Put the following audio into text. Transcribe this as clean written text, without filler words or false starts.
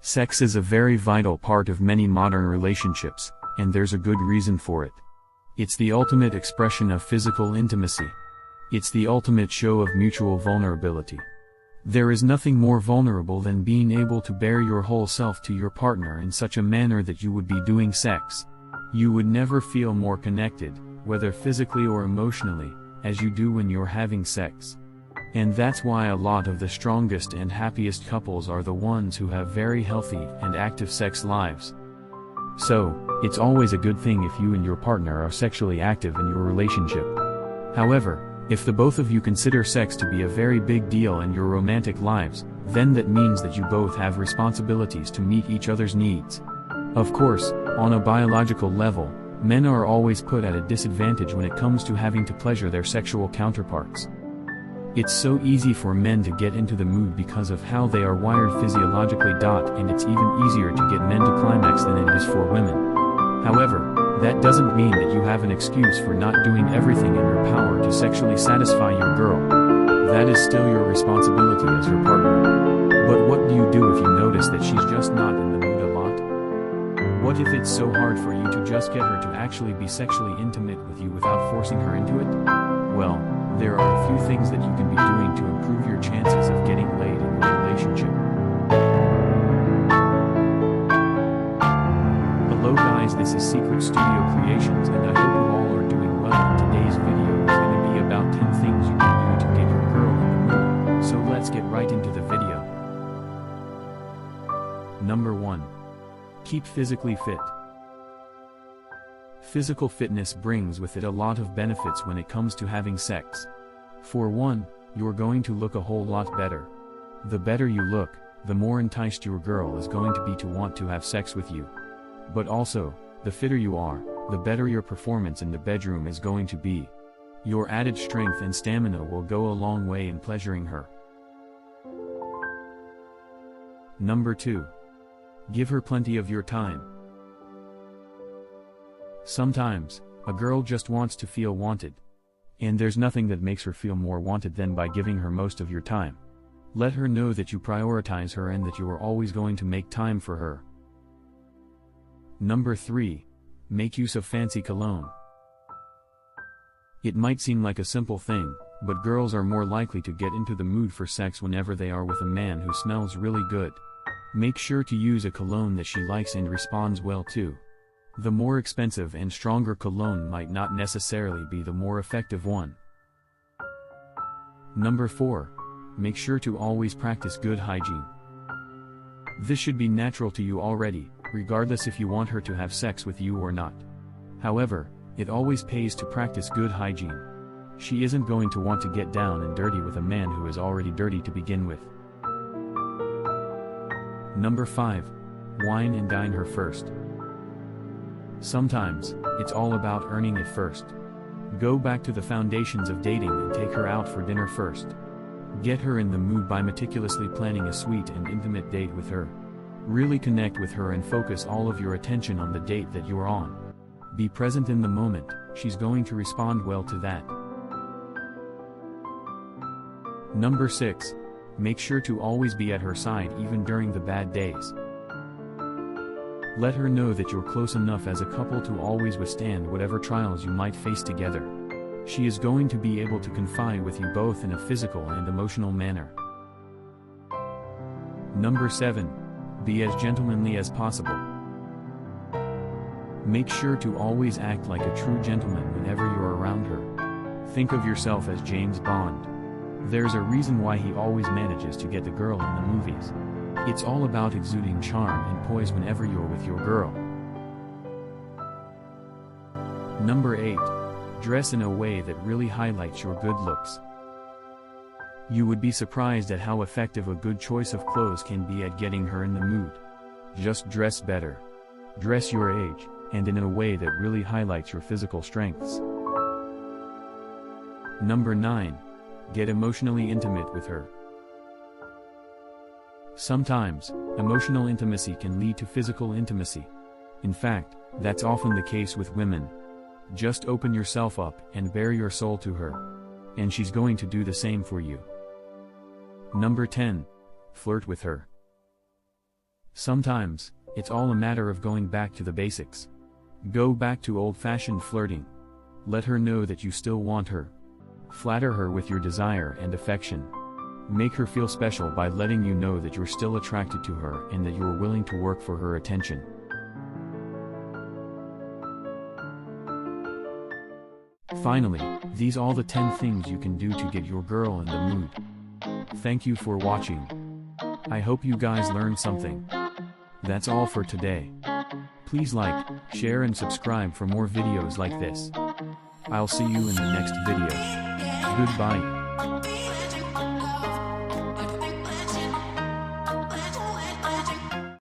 Sex is a very vital part of many modern relationships, and there's a good reason for it. It's the ultimate expression of physical intimacy. It's the ultimate show of mutual vulnerability. There is nothing more vulnerable than being able to bare your whole self to your partner in such a manner that you would be doing sex. You would never feel more connected, whether physically or emotionally, as you do when you're having sex. And that's why a lot of the strongest and happiest couples are the ones who have very healthy and active sex lives. So, it's always a good thing if you and your partner are sexually active in your relationship. However, if the both of you consider sex to be a very big deal in your romantic lives, then that means that you both have responsibilities to meet each other's needs. Of course, on a biological level, men are always put at a disadvantage when it comes to having to pleasure their sexual counterparts. It's so easy for men to get into the mood because of how they are wired physiologically. And it's even easier to get men to climax than it is for women. However, that doesn't mean that you have an excuse for not doing everything in your power to sexually satisfy your girl. That is still your responsibility as her partner. But what do you do if you notice that she's just not in the mood a lot? What if it's so hard for you to just get her to actually be sexually intimate with you without forcing her into it? Well, there are a few things that you can be doing to improve your chances of getting laid in your relationship. Hello guys, this is Secret Studio Creations and I hope you all are doing well. And today's video is going to be about 10 things you can do to get your girl in the mood. So let's get right into the video. Number 1. Keep physically fit. Physical fitness brings with it a lot of benefits when it comes to having sex. For one, you're going to look a whole lot better. The better you look, the more enticed your girl is going to be to want to have sex with you. But also, the fitter you are, the better your performance in the bedroom is going to be. Your added strength and stamina will go a long way in pleasuring her. Number 2. Give her plenty of your time. Sometimes, a girl just wants to feel wanted. And there's nothing that makes her feel more wanted than by giving her most of your time. Let her know that you prioritize her and that you are always going to make time for her. Number 3. Make use of fancy cologne. It might seem like a simple thing, but girls are more likely to get into the mood for sex whenever they are with a man who smells really good. Make sure to use a cologne that she likes and responds well to. The more expensive and stronger cologne might not necessarily be the more effective one. Number 4. Make sure to always practice good hygiene. This should be natural to you already, regardless if you want her to have sex with you or not. However, it always pays to practice good hygiene. She isn't going to want to get down and dirty with a man who is already dirty to begin with. Number 5. Wine and dine her first. Sometimes, it's all about earning it first. Go back to the foundations of dating and take her out for dinner first. Get her in the mood by meticulously planning a sweet and intimate date with her. Really connect with her and focus all of your attention on the date that you're on. Be present in the moment, she's going to respond well to that. Number 6. Make sure to always be at her side even during the bad days. Let her know that you're close enough as a couple to always withstand whatever trials you might face together. She is going to be able to confide with you both in a physical and emotional manner. Number 7. Be as gentlemanly as possible. Make sure to always act like a true gentleman whenever you're around her. Think of yourself as James Bond. There's a reason why he always manages to get the girl in the movies. It's all about exuding charm and poise whenever you're with your girl. Number 8. Dress in a way that really highlights your good looks. You would be surprised at how effective a good choice of clothes can be at getting her in the mood. Just dress better. Dress your age, and in a way that really highlights your physical strengths. Number 9. Get emotionally intimate with her. Sometimes, emotional intimacy can lead to physical intimacy. In fact, that's often the case with women. Just open yourself up and bare your soul to her. And she's going to do the same for you. Number 10. Flirt with her. Sometimes, it's all a matter of going back to the basics. Go back to old-fashioned flirting. Let her know that you still want her. Flatter her with your desire and affection. Make her feel special by letting you know that you're still attracted to her and that you're willing to work for her attention. Finally, these all the 10 things you can do to get your girl in the mood. Thank you for watching. I hope you guys learned something. That's all for today. Please like, share and subscribe for more videos like this. I'll see you in the next video. Goodbye.